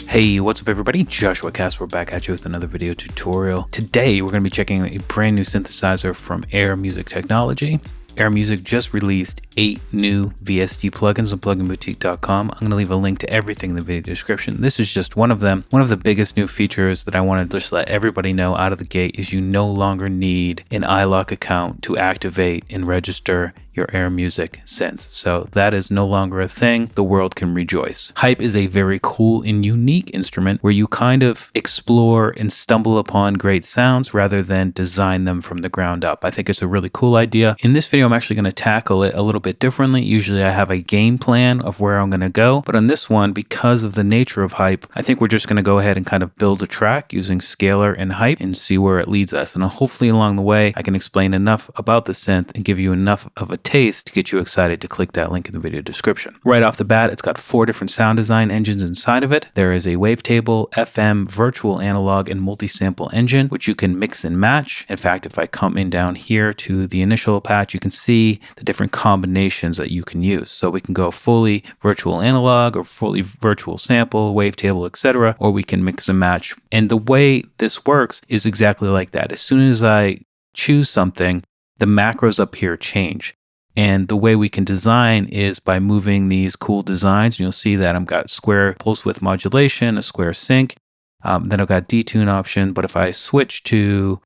Hey, what's up everybody? Joshua Casper back at you with another video tutorial. Today we're going to be checking a brand new synthesizer from Air Music Technology. Air Music just released 8 new VST plugins on pluginboutique.com. I'm going to leave a link to everything in the video description. This is just one of them. One of the biggest new features that I want to just let everybody know out of the gate is you no longer need an iLok account to activate and register your Air Music synths. So that is no longer a thing. The world can rejoice. Hype is a very cool and unique instrument where you kind of explore and stumble upon great sounds rather than design them from the ground up. I think it's a really cool idea. In this video, I'm actually going to tackle it a little bit differently. Usually I have a game plan of where I'm going to go, but on this one, because of the nature of hype, I think we're just going to go ahead and kind of build a track using scalar and hype and see where it leads us. And hopefully along the way, I can explain enough about the synth and give you enough of a taste to get you excited to click that link in the video description. Right off the bat, it's got 4 different sound design engines inside of it. There is a Wavetable, FM, virtual analog, and multi-sample engine, which you can mix and match. In fact, if I come in down here to the initial patch, you can see the different combinations that you can use. So we can go fully virtual analog or fully virtual sample, Wavetable, etc., or we can mix and match. And the way this works is exactly like that. As soon as I choose something, the macros up here change. And the way we can design is by moving these cool designs. And you'll see that I've got square pulse width modulation, a square sync. Then I've got detune option. But if I switch to,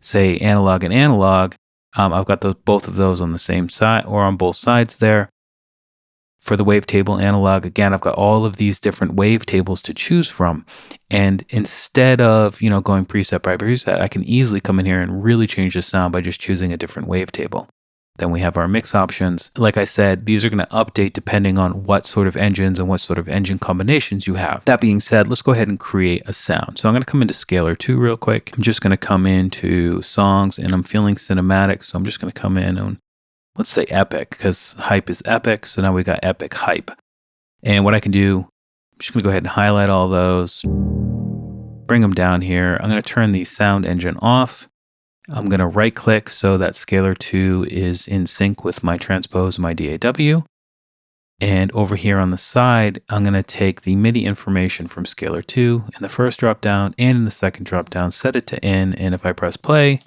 say, analog and analog, I've got both of those on the same side or on both sides there. For the wavetable analog, again, I've got all of these different wavetables to choose from. And instead of, going preset by preset, I can easily come in here and really change the sound by just choosing a different wavetable. Then we have our mix options. Like I said, these are going to update depending on what sort of engines and what sort of engine combinations you have. That being said, let's go ahead and create a sound. So I'm going to come into Scalar 2 real quick. I'm just going to come into songs and I'm feeling cinematic. So I'm just going to come in and let's say epic because hype is epic. So now we got epic hype. And what I can do, I'm just going to go ahead and highlight all those, bring them down here. I'm going to turn the sound engine off. I'm going to right click so that Scalar 2 is in sync with my transpose and my DAW. And over here on the side, I'm going to take the MIDI information from Scalar 2 in the first drop down and in the second drop down, set it to in, and if I press play,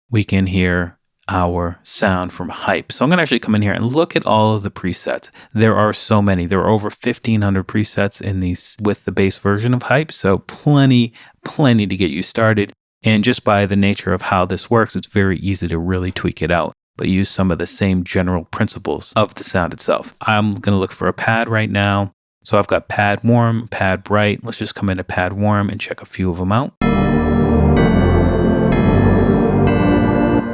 we can hear our sound from hype. So I'm going to actually come in here and look at all of the presets. There are so many. There are over 1,500 presets in these with the base version of hype. So plenty to get you started. And just by the nature of how this works, it's very easy to really tweak it out, but use some of the same general principles of the sound itself. I'm going to look for a pad right now. So I've got pad warm, pad bright. Let's just come into pad warm and check a few of them out.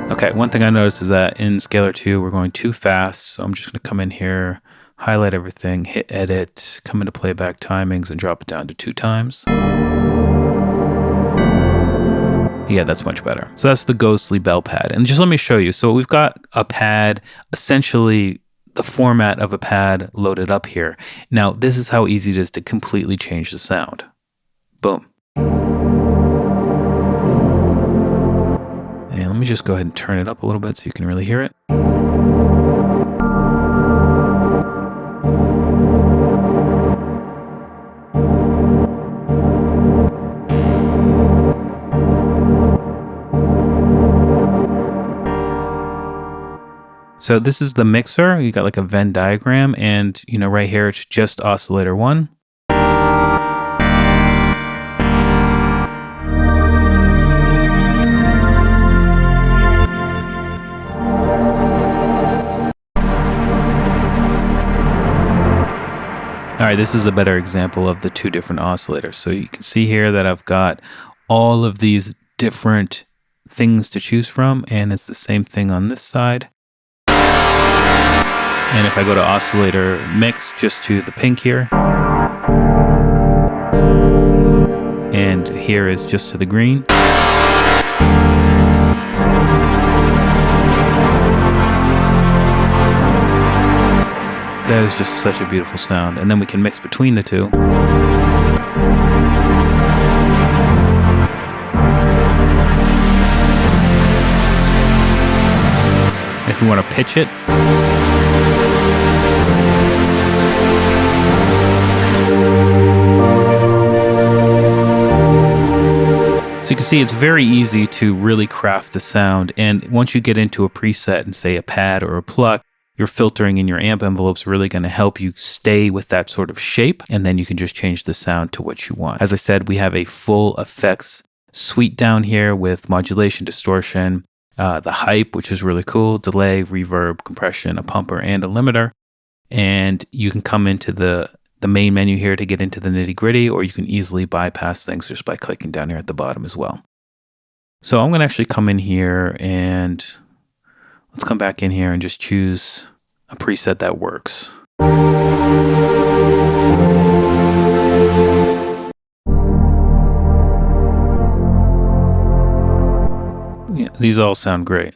Okay, one thing I noticed is that in Scalar 2, we're going too fast. So I'm just going to come in here, highlight everything, hit edit, come into playback timings and drop it down to 2 times. Yeah, that's much better. So that's the ghostly bell pad. And just let me show you. So we've got a pad, essentially the format of a pad loaded up here. Now, this is how easy it is to completely change the sound. Boom. And let me just go ahead and turn it up a little bit so you can really hear it. So this is the mixer. You got like a Venn diagram and right here it's just oscillator 1. All right, this is a better example of the 2 different oscillators. So you can see here that I've got all of these different things to choose from, and it's the same thing on this side. And if I go to oscillator mix, just to the pink here, and here is just to the green. That is just such a beautiful sound. And then we can mix between the 2. If we want to pitch it, see, it's very easy to really craft the sound. And once you get into a preset and say a pad or a pluck, your filtering in your amp envelope is really going to help you stay with that sort of shape. And then you can just change the sound to what you want. As I said, we have a full effects suite down here with modulation, distortion, the hype, which is really cool, delay, reverb, compression, a pumper, and a limiter. And you can come into the main menu here to get into the nitty gritty, or you can easily bypass things just by clicking down here at the bottom as well. So I'm going to actually come in here and let's come back in here and just choose a preset that works. Yeah, these all sound great.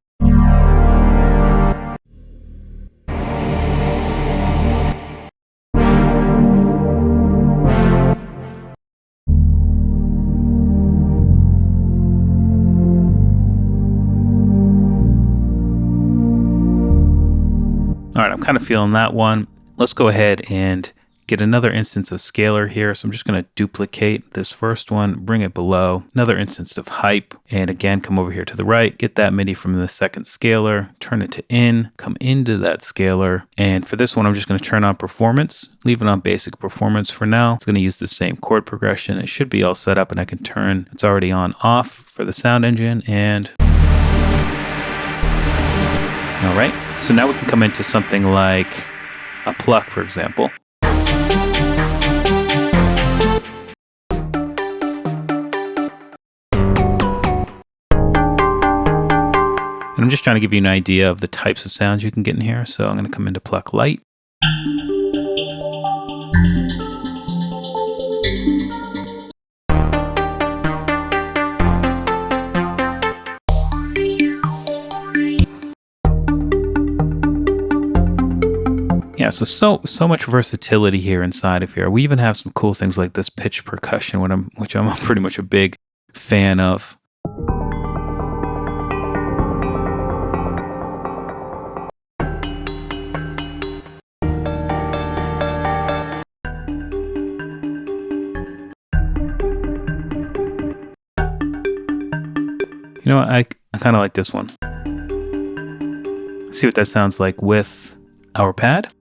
All right, I'm kind of feeling that one. Let's go ahead and get another instance of scalar here. So I'm just going to duplicate this first one, bring it below, another instance of hype, and again, come over here to the right, get that MIDI from the second scalar, turn it to in, come into that scalar. And for this one, I'm just going to turn on performance, leave it on basic performance for now. It's going to use the same chord progression. It should be all set up and I can turn, it's already on off for the sound engine. And all right, so now we can come into something like a pluck, for example. And I'm just trying to give you an idea of the types of sounds you can get in here. So I'm going to come into Pluck Light. Yeah, so much versatility here inside of here. We even have some cool things like this pitch percussion, which I'm pretty much a big fan of. You know what, I kind of like this one. See what that sounds like with our pad.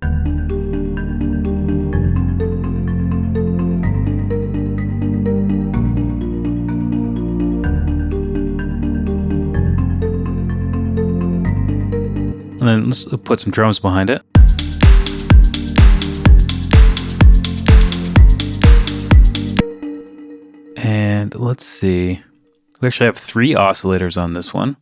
And then let's put some drums behind it. And let's see. We actually have 3 oscillators on this one.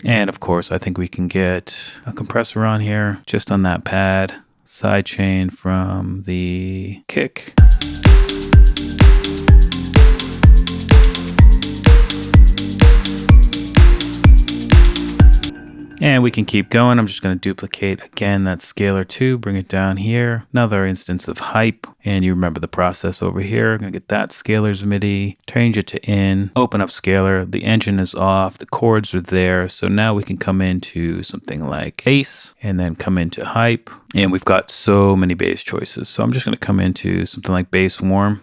And of course, I think we can get a compressor on here, just on that pad, sidechain from the kick. And we can keep going. I'm just going to duplicate again that scalar 2, bring it down here. Another instance of hype. And you remember the process over here. I'm going to get that scalar's MIDI, change it to in, open up scalar. The engine is off, the chords are there. So now we can come into something like bass and then come into hype. And we've got so many bass choices. So I'm just going to come into something like bass warm.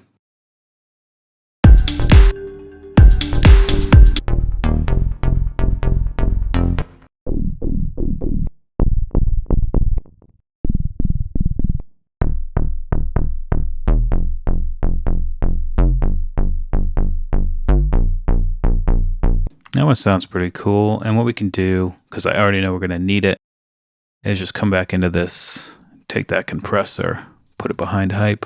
That one sounds pretty cool. And what we can do, because I already know we're going to need it, is just come back into this, take that compressor, put it behind hype.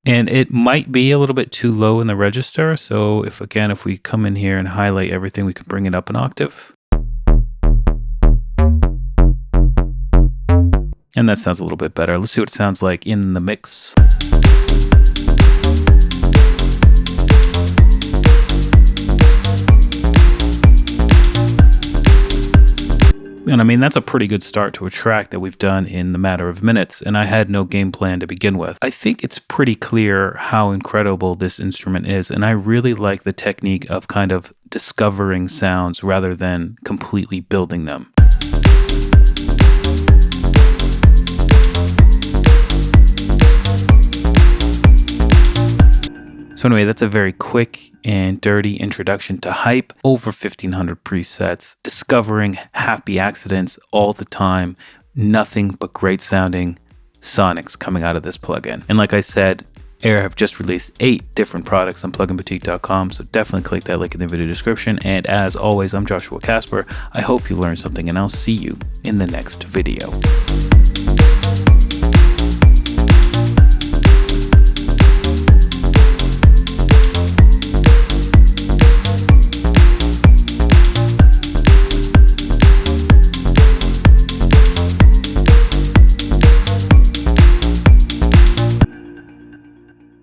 And it might be a little bit too low in the register. So if we come in here and highlight everything, we can bring it up an octave. And that sounds a little bit better. Let's see what it sounds like in the mix. And I mean, that's a pretty good start to a track that we've done in the matter of minutes, and I had no game plan to begin with. I think it's pretty clear how incredible this instrument is, and I really like the technique of kind of discovering sounds rather than completely building them. So anyway, that's a very quick and dirty introduction to hype. Over 1,500 presets, discovering happy accidents all the time, nothing but great sounding sonics coming out of this plugin. And like I said, Air have just released 8 different products on pluginboutique.com, so definitely click that link in the video description. And as always, I'm Joshua Casper. I hope you learned something, and I'll see you in the next video.